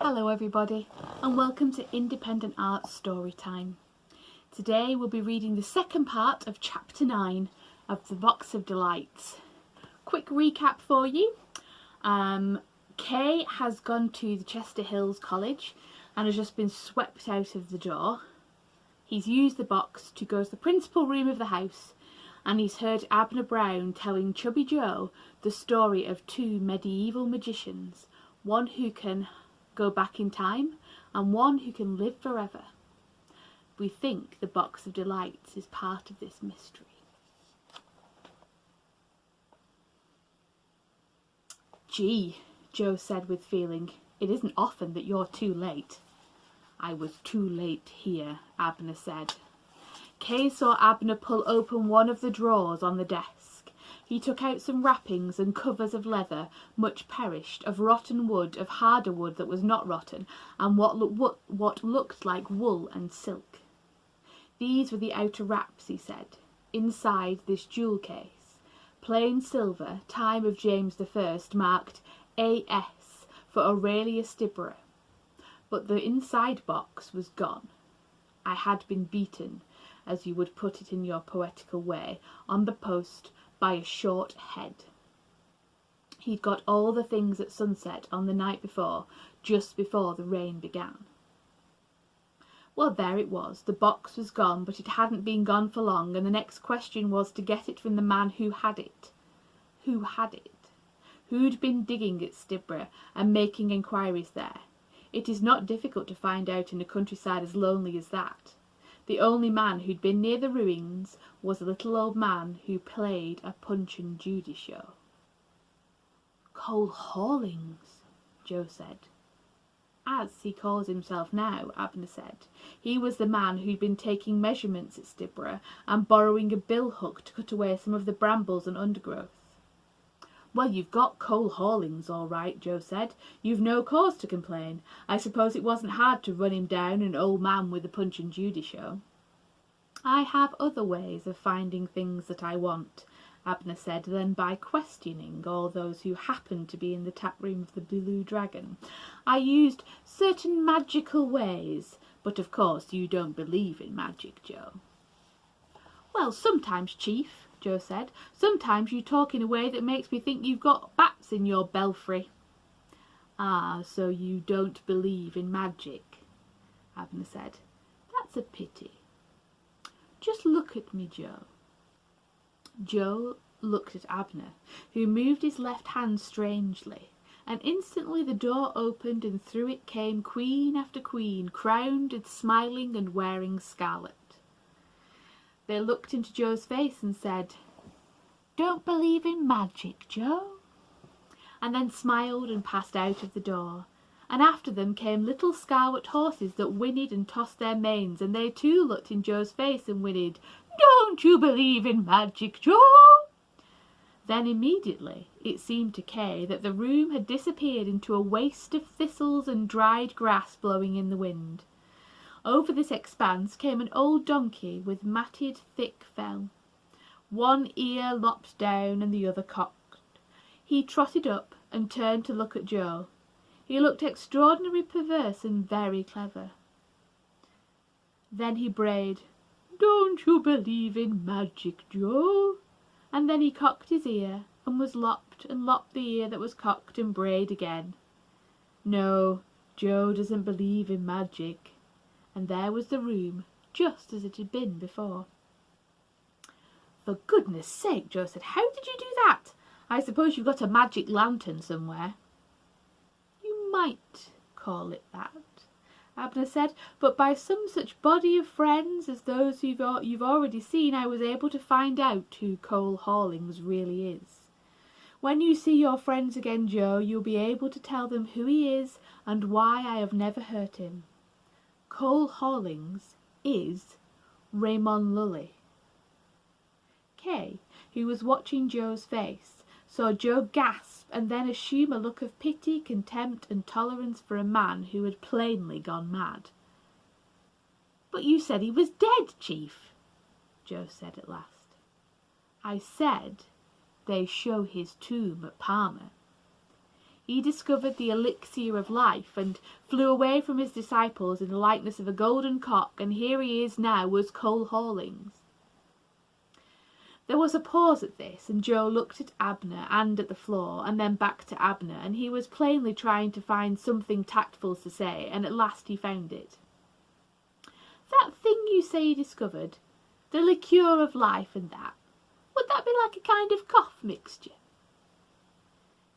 Hello everybody and welcome to Independent Arts Storytime. Today we'll be reading the second part of chapter 9 of the Box of Delights. Quick recap for you. Kay has gone to the Chester Hills College and has just been swept out of the door. He's used the box to go to the principal room of the house and he's heard Abner Brown telling Chubby Joe the story of two medieval magicians, one who can go back in time and one who can live forever. We think the Box of Delights is part of this mystery. Gee, Joe said with feeling, it isn't often that you're too late. I was too late here, Abner said. Kay saw Abner pull open one of the drawers on the desk. He took out some wrappings and covers of leather, much perished, of rotten wood, of harder wood that was not rotten, and what looked like wool and silk. These were the outer wraps, he said. Inside this jewel case, plain silver, time of James I, marked A.S. for Aurelia Stibra. But the inside box was gone. I had been beaten, as you would put it in your poetical way, on the post by a short head. He'd got all the things at sunset on the night before, just before the rain began. Well, there it was. The box was gone, but it hadn't been gone for long, and the next question was to get it from the man who had it. Who had it? Who'd been digging at Stibra and making inquiries there? It is not difficult to find out in a countryside as lonely as that. The only man who'd been near the ruins was a little old man who played a Punch and Judy show. Cole Hawlings, Joe said. As he calls himself now, Abner said. He was the man who'd been taking measurements at Stibra and borrowing a bill hook to cut away some of the brambles and undergrowth. Well, you've got Cole Hawlings all right, Joe said. You've no cause to complain. I suppose it wasn't hard to run him down, an old man with a Punch and Judy show. I have other ways of finding things that I want, Abner said, than by questioning all those who happen to be in the tap room of the Blue Dragon. I used certain magical ways, but of course you don't believe in magic, Joe. Well, sometimes, Chief, Joe said. Sometimes you talk in a way that makes me think you've got bats in your belfry. Ah, so you don't believe in magic, Abner said. That's a pity. Just look at me, Joe. Joe looked at Abner, who moved his left hand strangely, and instantly the door opened and through it came queen after queen, crowned and smiling and wearing scarlet. They looked into Joe's face and said, Don't believe in magic, Joe? And then smiled and passed out of the door. And after them came little scarlet horses that whinnied and tossed their manes, and they too looked in Joe's face and whinnied, Don't you believe in magic, Joe? Then immediately it seemed to Kay that the room had disappeared into a waste of thistles and dried grass blowing in the wind. Over this expanse came an old donkey with matted thick fell, one ear lopped down and the other cocked. He trotted up and turned to look at Joe. He looked extraordinarily perverse and very clever. Then he brayed, Don't you believe in magic, Joe? And then he cocked his ear and was lopped and lopped the ear that was cocked and brayed again. No, Joe doesn't believe in magic. And there was the room, just as it had been before. For goodness sake, Joe said, how did you do that? I suppose you've got a magic lantern somewhere. You might call it that, Abner said, but by some such body of friends as those you've already seen, I was able to find out who Cole Hawlings really is. When you see your friends again, Joe, you'll be able to tell them who he is and why I have never hurt him. Cole Hawlings is Raymond Lully. Kay, who was watching Joe's face, saw Joe gasp and then assume a look of pity, contempt and tolerance for a man who had plainly gone mad. But you said he was dead, Chief, Joe said at last. I said they show his tomb at Palmer. He discovered the elixir of life, and flew away from his disciples in the likeness of a golden cock, and here he is now as Cole Hawlings." There was a pause at this, and Joe looked at Abner and at the floor, and then back to Abner, and he was plainly trying to find something tactful to say, and at last he found it. "That thing you say you discovered, the liqueur of life and that, would that be like a kind of cough mixture?"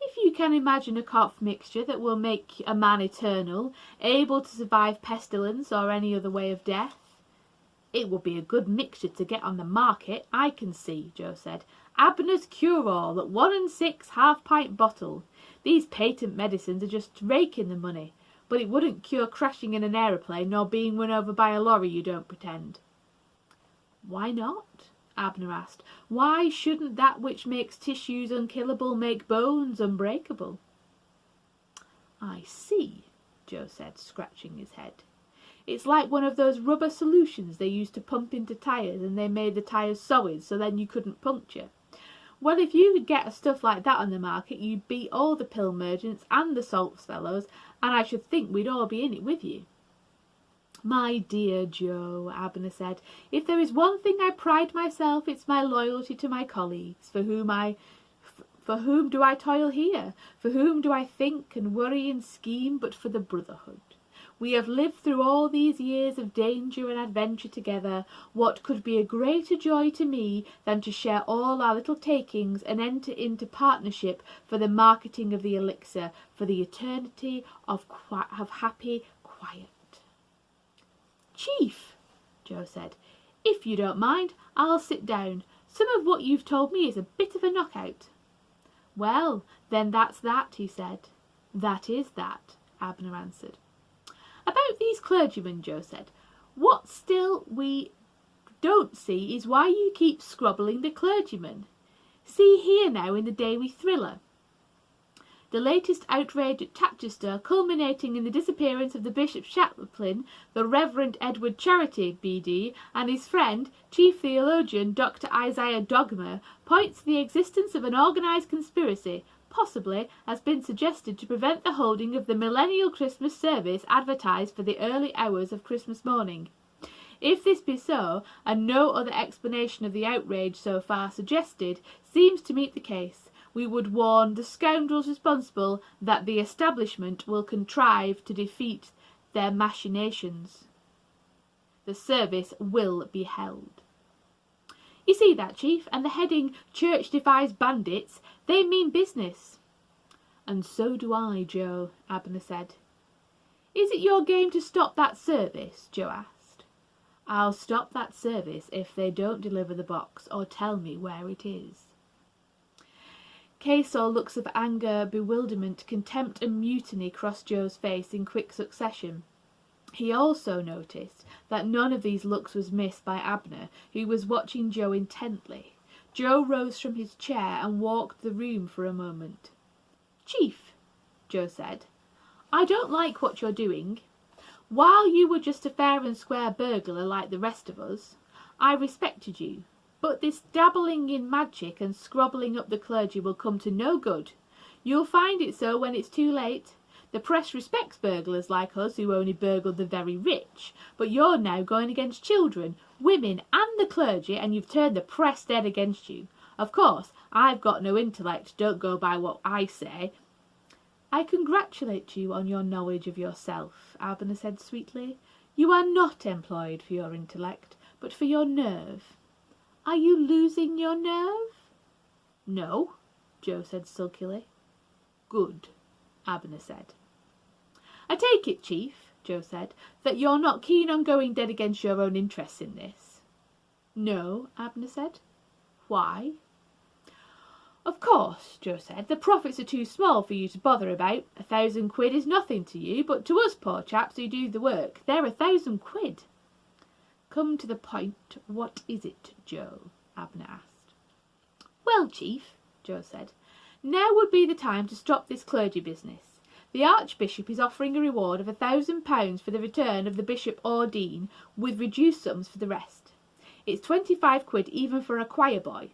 "If you can imagine a cough mixture that will make a man eternal, able to survive pestilence or any other way of death, it would be a good mixture to get on the market, I can see," Joe said. "Abner's Cure-All at 1 6 half-pint bottle. These patent medicines are just raking the money, but it wouldn't cure crashing in an aeroplane nor being run over by a lorry, you don't pretend." "Why not?" Abner asked. "Why shouldn't that which makes tissues unkillable make bones unbreakable?" "I see," Joe said, scratching his head. "It's like one of those rubber solutions they used to pump into tyres, and they made the tyres solid so then you couldn't puncture. Well, if you could get a stuff like that on the market, you'd beat all the pill merchants and the salts fellows, and I should think we'd all be in it with you." "My dear Joe," Abner said, "if there is one thing I pride myself, it's my loyalty to my colleagues. For whom do I toil here? For whom do I think and worry and scheme but for the brotherhood? We have lived through all these years of danger and adventure together. What could be a greater joy to me than to share all our little takings and enter into partnership for the marketing of the elixir, for the eternity of happy quiet?" "Chief," Joe said, "if you don't mind, I'll sit down. Some of what you've told me is a bit of a knockout." "Well, then that's that," he said. "That is that," Abner answered. "About these clergymen," Joe said, "what still we don't see is why you keep scrobbling the clergymen. See here now in the Daily Thriller. The latest outrage at Tatchester, culminating in the disappearance of the Bishop's chaplain, the Reverend Edward Charity, B.D., and his friend, Chief Theologian Dr. Isaiah Dogma, points to the existence of an organised conspiracy, possibly has been suggested to prevent the holding of the millennial Christmas service advertised for the early hours of Christmas morning. If this be so, and no other explanation of the outrage so far suggested seems to meet the case, we would warn the scoundrels responsible that the establishment will contrive to defeat their machinations. The service will be held." "You see that, Chief, and the heading 'Church Defies Bandits,' they mean business." "And so do I, Joe," Abner said. "Is it your game to stop that service?" Joe asked. "I'll stop that service if they don't deliver the box or tell me where it is." Kay saw looks of anger, bewilderment, contempt and mutiny cross Joe's face in quick succession. He also noticed that none of these looks was missed by Abner, who was watching Joe intently. Joe rose from his chair and walked the room for a moment. "Chief," Joe said, "I don't like what you're doing. While you were just a fair and square burglar like the rest of us, I respected you. But this dabbling in magic and scrobbling up the clergy will come to no good. You'll find it so when it's too late. The press respects burglars like us who only burgle the very rich, but you're now going against children, women and the clergy, and you've turned the press dead against you. Of course, I've got no intellect, don't go by what I say." "I congratulate you on your knowledge of yourself," Abner said sweetly. "You are not employed for your intellect, but for your nerve. Are you losing your nerve?" "No," Joe said sulkily. "Good," Abner said. "I take it, Chief," Joe said, "that you're not keen on going dead against your own interests in this." "No," Abner said. "Why?" "Of course," Joe said, "the profits are too small for you to bother about. £1,000 is nothing to you, but to us poor chaps who do the work, they're £1,000. "Come to the point, what is it, Joe?" Abner asked. "Well, Chief," Joe said, "now would be the time to stop this clergy business. The Archbishop is offering a reward of £1,000 for the return of the Bishop or Dean, with reduced sums for the rest. It's £25 even for a choir boy.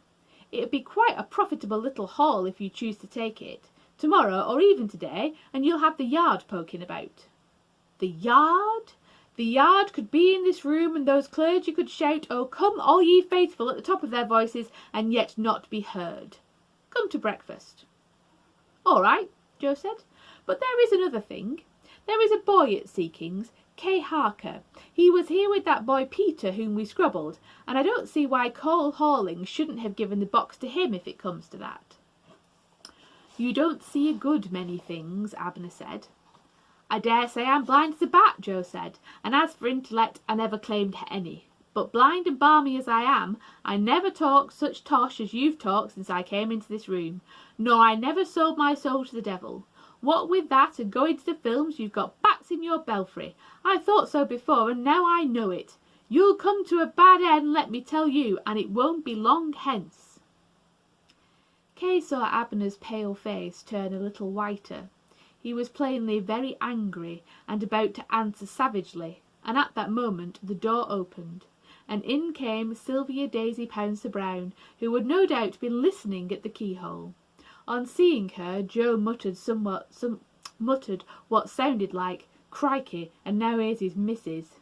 It would be quite a profitable little haul if you choose to take it. tomorrow or even today, and you'll have the yard poking about. The yard? The yard could be in this room, and those clergy could shout, "Oh, come, all ye faithful," at the top of their voices, and yet not be heard. Come to breakfast. All right, Joe said, but there is another thing. There is a boy at Seekings, Kay Harker. He was here with that boy Peter whom we scrubbled, and I don't see why Cole Hawling shouldn't have given the box to him if it comes to that. You don't see a good many things, Abner said. I dare say I'm blind as a bat, Joe said, and as for intellect, I never claimed any. But blind and balmy as I am, I never talked such tosh as you've talked since I came into this room, nor I never sold my soul to the devil. What with that and going to the films, you've got bats in your belfry. I thought so before, and now I know it. You'll come to a bad end, let me tell you, and it won't be long hence. Kay saw Abner's pale face turn a little whiter. He was plainly very angry and about to answer savagely, and at that moment the door opened, and in came Sylvia Daisy Pouncer Brown, who had no doubt been listening at the keyhole. On seeing her, Joe muttered what sounded like, "Crikey, and now here's his missus."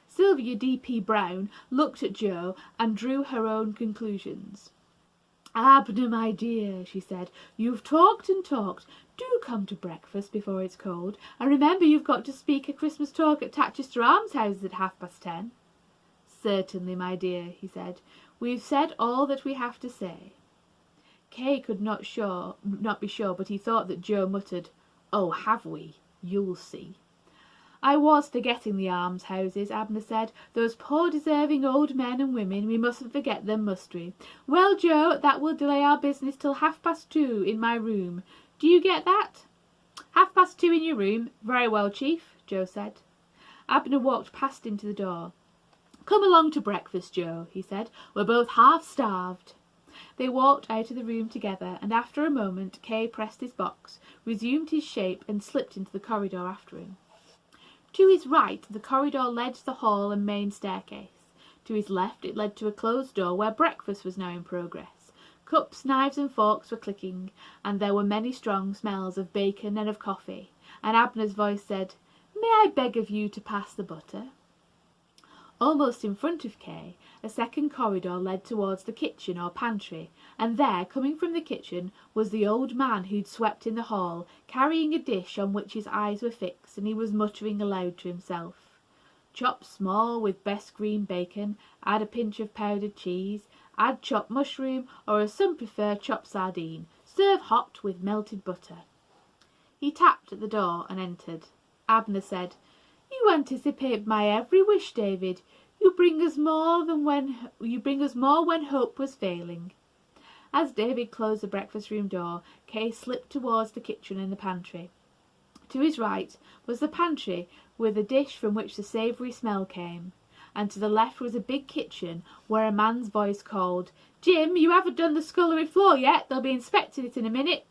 Sylvia D.P. Brown looked at Joe and drew her own conclusions. "Abner, my dear," she said, "you've talked and talked. Do come to breakfast before it's cold, and remember you've got to speak a Christmas talk at Tatchester Almshouses at 10:30. "Certainly, my dear," he said. "We've said all that we have to say." Kay could not be sure, but he thought that Joe muttered, "Oh, have we? You'll see." "I was forgetting the almshouses," Abner said. "Those poor deserving old men and women, we mustn't forget them, must we? Well, Joe, that will delay our business till 2:30 in my room. Do you get that?" 2:30 in your room. Very well, Chief, Joe said. Abner walked past him to the door. "Come along to breakfast, Joe," he said. "We're both half starved." They walked out of the room together, and after a moment Kay pressed his box, resumed his shape, and slipped into the corridor after him. To his right the corridor led to the hall and main staircase. To his left it led to a closed door where breakfast was now in progress. Cups, knives and forks were clicking, and there were many strong smells of bacon and of coffee, and Abner's voice said, "May I beg of you to pass the butter?" Almost in front of Kay, a second corridor led towards the kitchen or pantry, and there, coming from the kitchen, was the old man who'd swept in the hall, carrying a dish on which his eyes were fixed, and he was muttering aloud to himself. "Chop small with best green bacon, add a pinch of powdered cheese, add chopped mushroom, or as some prefer, chopped sardine. Serve hot with melted butter." He tapped at the door and entered. Abner said, "You anticipate my every wish, David. You bring us more when hope was failing." As David closed the breakfast room door, Kay slipped towards the kitchen and the pantry. To his right was the pantry with a dish from which the savoury smell came, and to the left was a big kitchen where a man's voice called, "Jim, you haven't done the scullery floor yet. They'll be inspecting it in a minute."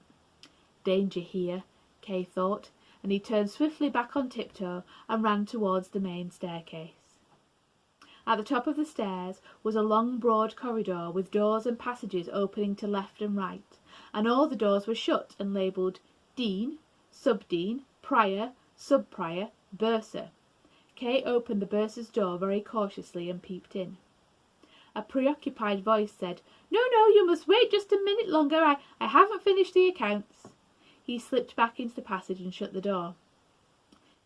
Danger here, Kay thought, and he turned swiftly back on tiptoe and ran towards the main staircase. At the top of the stairs was a long broad corridor with doors and passages opening to left and right, and all the doors were shut and labelled Dean, Sub-Dean, Prior, Sub-Prior, Bursar. Kay opened the bursar's door very cautiously and peeped in. A preoccupied voice said, No, you must wait just a minute longer. I haven't finished the accounts." He slipped back into the passage and shut the door.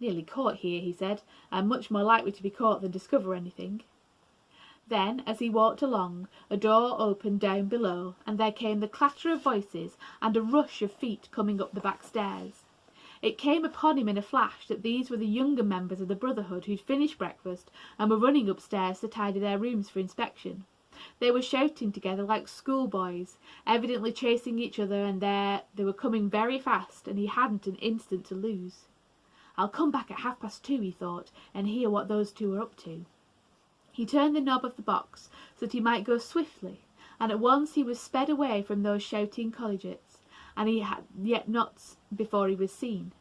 "Nearly caught here," he said. "I'm much more likely to be caught than discover anything." Then, as he walked along, a door opened down below, and there came the clatter of voices and a rush of feet coming up the back stairs. It came upon him in a flash that these were the younger members of the Brotherhood who'd finished breakfast and were running upstairs to tidy their rooms for inspection. They were shouting together like schoolboys, evidently chasing each other, and they were coming very fast, and he hadn't an instant to lose. "I'll come back at 2:30, he thought, and hear what those two were up to." He turned the knob of the box so that he might go swiftly, and at once he was sped away from those shouting collegiates, and he had yet not before he was seen.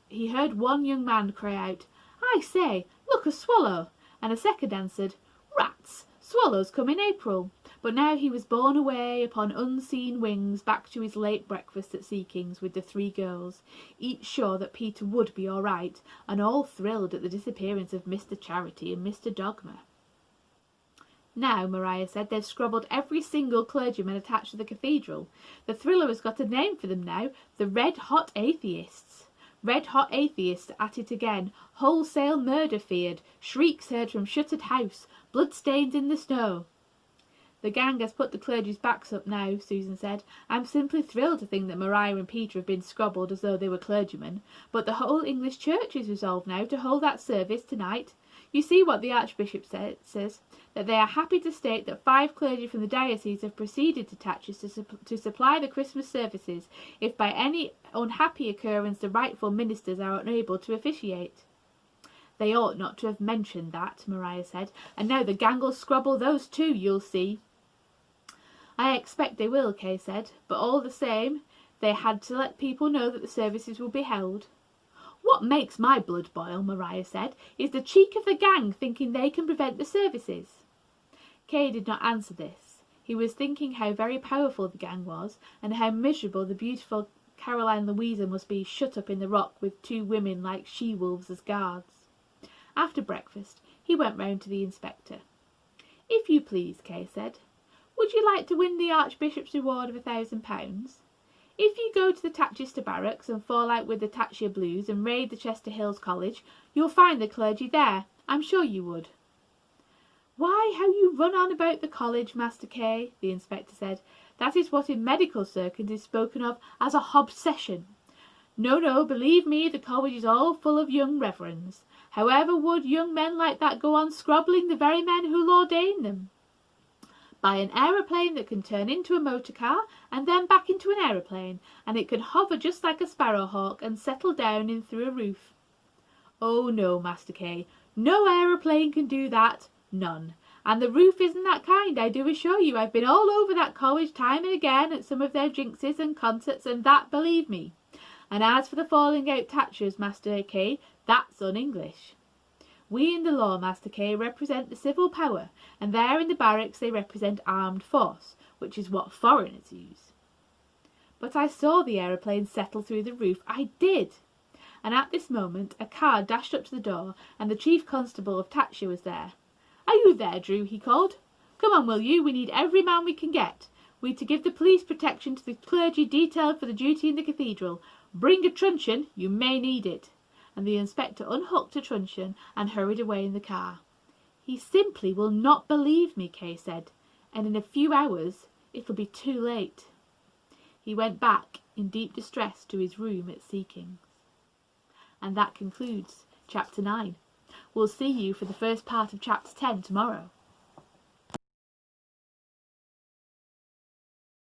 He heard one young man cry out, "I say, look, a swallow!" and a second answered, "Rats! Swallows come in April." But now he was borne away upon unseen wings back to his late breakfast at Seekings with the 3 girls, each sure that Peter would be all right, and all thrilled at the disappearance of Mr. Charity and Mr. Dogma. Now, Maria said, they've scrobbled every single clergyman attached to the cathedral. The thriller has got a name for them now, the Red Hot Atheists. Red Hot Atheists at it again, wholesale murder feared, shrieks heard from shuttered house, bloodstains in the snow. The gang has put the clergy's backs up now, Susan said. I'm simply thrilled to think that Maria and Peter have been scrobbled as though they were clergymen, but the whole English church is resolved now to hold that service tonight. You see what the Archbishop says, that they are happy to state that 5 clergy from the diocese have proceeded to Tatches to supply the Christmas services if by any unhappy occurrence the rightful ministers are unable to officiate. They ought not to have mentioned that, Maria said, and now the gang'll scrobble those too, you'll see. I expect they will, Kay said, but all the same, they had to let people know that the services will be held. What makes my blood boil, Maria said, is the cheek of the gang thinking they can prevent the services. Kay did not answer this. He was thinking how very powerful the gang was, and how miserable the beautiful Caroline Louisa must be shut up in the rock with 2 women like she-wolves as guards. After breakfast, he went round to the inspector. If you please, Kay said, would you like to win the Archbishop's reward of £1,000? If you go to the Tatchester barracks and fall out with the Tatchire Blues and raid the Chester Hills College, you'll find the clergy there. I'm sure you would. Why, how you run on about the college, Master Kay, the inspector said. That is what in medical circles is spoken of as a hobsession. No, believe me, the college is all full of young reverends. However would young men like that go on scrobbling the very men who'll ordain them? By an aeroplane that can turn into a motor car and then back into an aeroplane, and it can hover just like a sparrowhawk and settle down in through a roof. Oh no, Master Kay, no aeroplane can do that, none. And the roof isn't that kind, I do assure you. I've been all over that college time and again at some of their jinxes and concerts, and that, believe me. And as for the falling out Tatchers, Master Kay, that's un-English. We in the law, Master Kay, represent the civil power, and there in the barracks they represent armed force, which is what foreigners use. But I saw the aeroplane settle through the roof, I did. And at this moment a car dashed up to the door, and the chief constable of Tatchire was there. Are you there, Drew? He called. Come on, will you? We need every man we can get. We're to give the police protection to the clergy detailed for the duty in the cathedral. Bring a truncheon, you may need it. And the inspector unhooked a truncheon and hurried away in the car. He simply will not believe me, Kay said, and in a few hours it'll be too late. He went back in deep distress to his room at Seekings. And that concludes chapter 9. We'll see you for the first part of chapter 10 tomorrow.